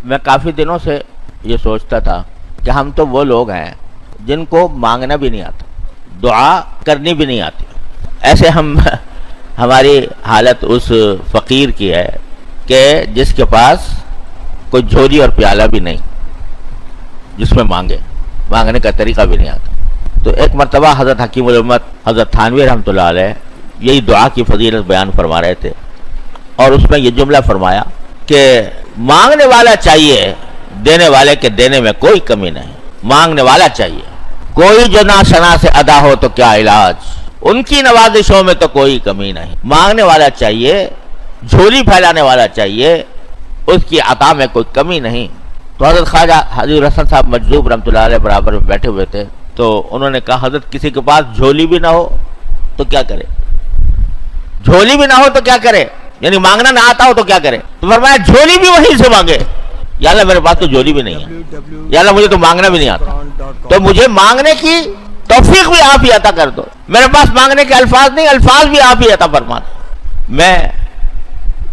میں کافی دنوں سے یہ سوچتا تھا کہ ہم تو وہ لوگ ہیں جن کو مانگنا بھی نہیں آتا، دعا کرنی بھی نہیں آتی. ایسے ہماری حالت اس فقیر کی ہے کہ جس کے پاس کوئی جھولی اور پیالہ بھی نہیں جس میں مانگنے کا طریقہ بھی نہیں آتا. تو ایک مرتبہ حضرت حکیم الامت حضرت تھانوی رحمۃ اللہ علیہ یہی دعا کی فضیلت بیان فرما رہے تھے، اور اس میں یہ جملہ فرمایا کہ مانگنے والا چاہیے، دینے والے کے دینے میں کوئی کمی نہیں. مانگنے والا چاہیے، کوئی جو نہ شنا سے ادا ہو تو کیا علاج، ان کی نوازشوں میں تو کوئی کمی نہیں. مانگنے والا چاہیے، جھولی پھیلانے والا چاہیے، اس کی عطا میں کوئی کمی نہیں. تو حضرت خواجہ حاجی الحسن صاحب مجذوب رحمۃ اللہ علیہ برابر میں بیٹھے ہوئے تھے، تو انہوں نے کہا حضرت کسی کے پاس جھولی بھی نہ ہو تو کیا کرے، جھولی بھی نہ ہو تو کیا کرے، یعنی مانگنا نہ آتا ہو تو کیا کرے. تو فرمایا جھولی بھی وہیں سے مانگے. یا اللہ میرے پاس تو جھولی بھی نہیں ہے، یا اللہ مجھے تو مانگنا بھی نہیں آتا، تو مجھے مانگنے کی توفیق بھی آپ ہی عطا کر دو. میرے پاس مانگنے کے الفاظ نہیں، الفاظ بھی آپ ہی عطا فرما دو. میں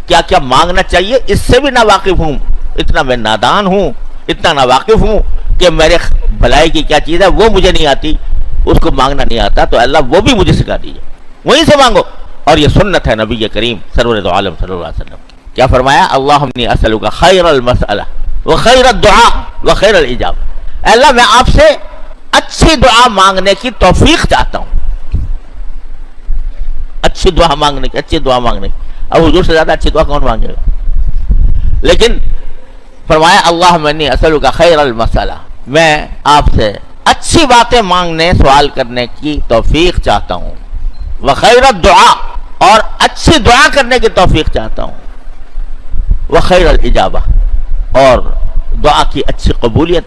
کیا کیا مانگنا چاہیے اس سے بھی ناواقف ہوں، اتنا میں نادان ہوں، اتنا ناواقف ہوں کہ میرے بھلائی کی کیا چیز ہے وہ مجھے نہیں آتی، اس کو مانگنا نہیں آتا. تو اللہ وہ بھی مجھے سکھا دیجیے، وہیں سے مانگو. اور یہ سنت ہے نبی کریم سرور دو عالم صلی اللہ علیہ وسلم. کیا فرمایا؟ اللہم انی اسألک خیر المسئلہ وخیر الدعاء وخیر الاجابہ. اے اللہ میں آپ سے اچھی دعا مانگنے کی توفیق چاہتا ہوں، اچھی دعا مانگنے کی. اب حضور سے زیادہ اچھی دعا کون مانگے گا؟ لیکن فرمایا اللہم انی اسألک خیر المسئلہ، میں آپ سے اچھی باتیں مانگنے سوال کرنے کی توفیق چاہتا ہوں. وخیر الدعاء، اور اچھی دعا کرنے کی توفیق چاہتا ہوں. وخیر الاجابہ، اور دعا کی اچھی قبولیت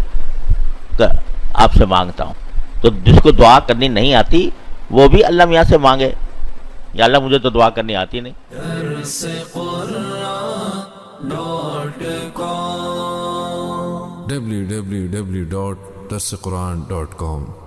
آپ سے مانگتا ہوں. تو جس کو دعا کرنی نہیں آتی وہ بھی اللہ میاں سے مانگے، یا اللہ مجھے تو دعا کرنی آتی نہیں. www.darsequran.com